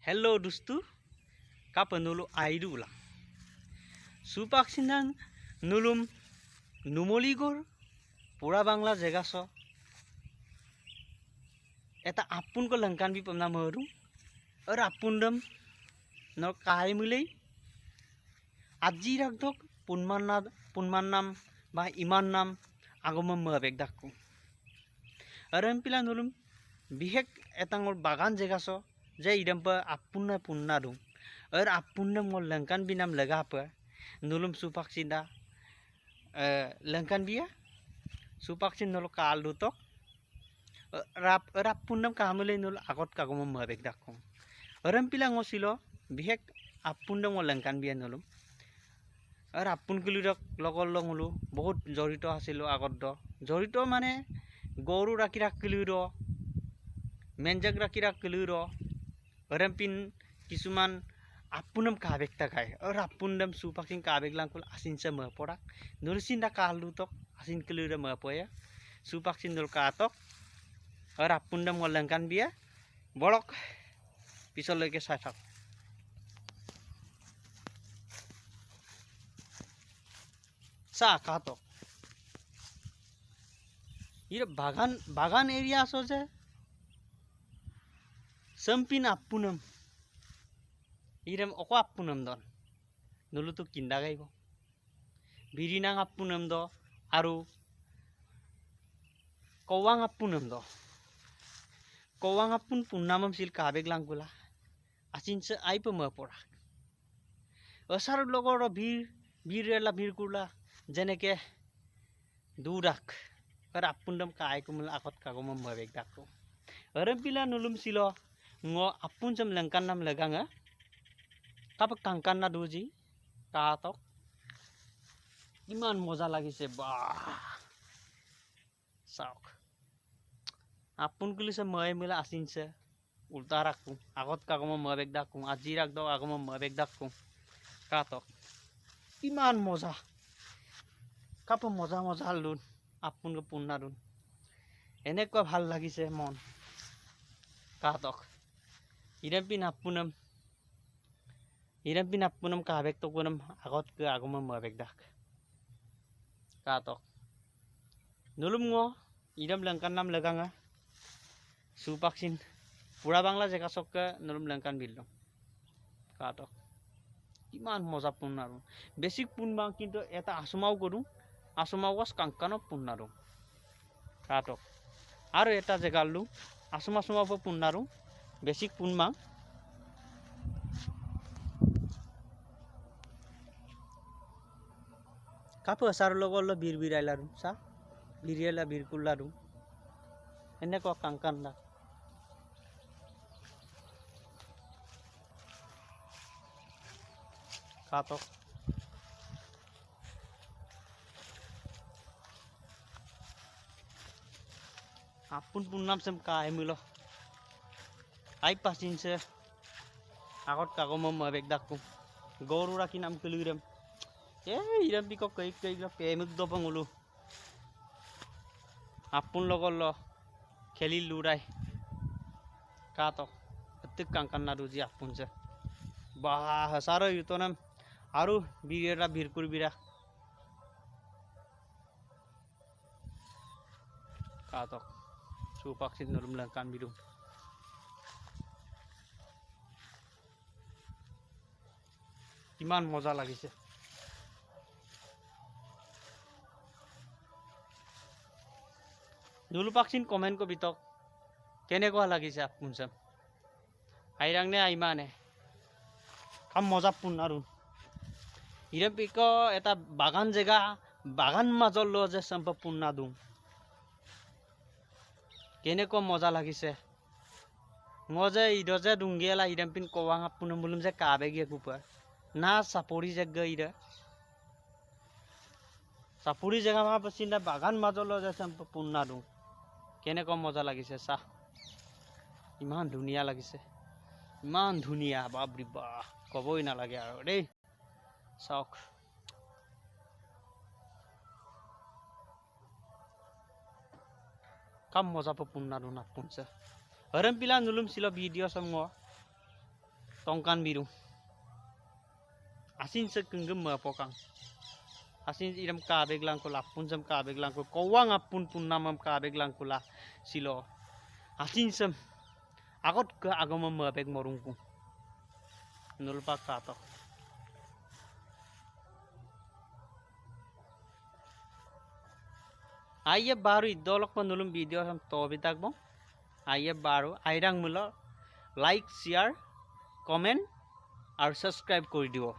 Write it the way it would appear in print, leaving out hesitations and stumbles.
Hello dustu, kapan nulu aidu ulang. Supaksinan nulum numoligor pura bangla jega so. Eta apun ko langkan bi pemna meru. Apun dem no kai mulai. Aji rak dok punman nam ba iman nam agomam mabek dakku. Pila nulum bihek etangol bagan jega so. Jai idam pa apunna punna dum. Apunna ngol langkan binam lega pa. Nulum supaksinda langkan biya. Supaksin nolo kalu tok. Rapunam kamule nul akot kagomam mabek dakku. Pila ngosilo bihek apunna ngol langkan biya nulum. Apun kulirok lokol longulu বহুত জড়িত আছিলো আগত জড়িত মানে গৰু ৰাখি ৰাখিলো মেনজাক ৰাখি ৰাখিলো পিন কিছুমান apunam kabek takai apunam supaksin kabek langkul asin sama porak nulisin da kalu tok asin kelura ma poya supaksin dul katok apunam ngolangkan biya bolok pisau lagi sasak sa katok ira bagan area aso je sampin apunam iram oko apunam don nulu tu kinda gaibo birinang apunam do aru kowang apunam do kowang apun punnamam sil kabek langkula asin se aipa ma pora asar logor birela birkula jeneke durak apundam kai kumul akot kagomam mabek dakku pila nulum silo ngo apun sam langkan nam leganga kapak kangkan na duji katok iman moja লাগিছে bah sauk apun kuli se mai mila asin se ulta rakku agot kagomam mabek dakku aji rak do agomam mabek dakku katok iman moja cup মজা মজা লুন আপন পুন্না লুন এনেকুৱা ভাল লাগিছে মন কাটক ইৰাপিন আপুনম কাবেক তো কোনম আগত কে আগম মবেক দাক কাটক নুলুম ngo ইরাম লঙ্কান নাম লাগাঙা সুপাকসিন পুরা বাংলা জেগা সক্কা নুলুম লঙ্কান বিলম কাটক ইমান মজা পুন্না লুন বেসিক পুনবা কিন্তু এটা আসমাও করু asmawas kangkano punnaru katok aru eta jegallu asma punnaru basic punmang kapu asar logollo birbirailaru sa biriela birkullaru enne ko kangkanda katok apun punnam sem kai milo ai pasin se akot kagomam mabek dakku goru raki nam keluram iram piko kai lo pemuk do pangulu apun logollo kheli lurai katok etik kangkan na ruji apun se bah hasaro yutonam aru birera birkur bira katok supaksin nulum langkan biru iman মজা লাগিছে dulu paksin komen ko bitok কেনেকুৱা লাগিছে আপুন sam airang ne aimane kam মজা পুন্নারু ইরাম পিকো এটা বাগান জেগা বাগান মাজল যে সম্প পুন্না দুম কেনেকুৱা মজা লাগিছে মজা ইদজে দুংগেলা ইৰামপিন কওয়াং আপুনম বুলুম যে কাবেগে কুপা না সাপৰি জাগা ইৰা সাপৰি জাগা মা পছিনা বাগান মাজল যে সম্প পুন্না দু কেনেকুৱা মজা লাগিছে সা ইমান ধুনিয়া লাগিছে ইমান ধুনিয়া বাপৰি বাহ কবই না লাগে আৰু দেই চাওক kam moza pa punna do na punsa pila nulum silo video sam ngo tongkan biru asin sekengem mapokang asin iram ka beglang kula punjam ka beglang ko kowang apun punnamam ka beglang kula silo asin sem agot ke agama mabeg morungku nulpa katok aye baru idolok panulum video sam tobi takbo aye baru airang mulo like share comment are subscribe করে দিও।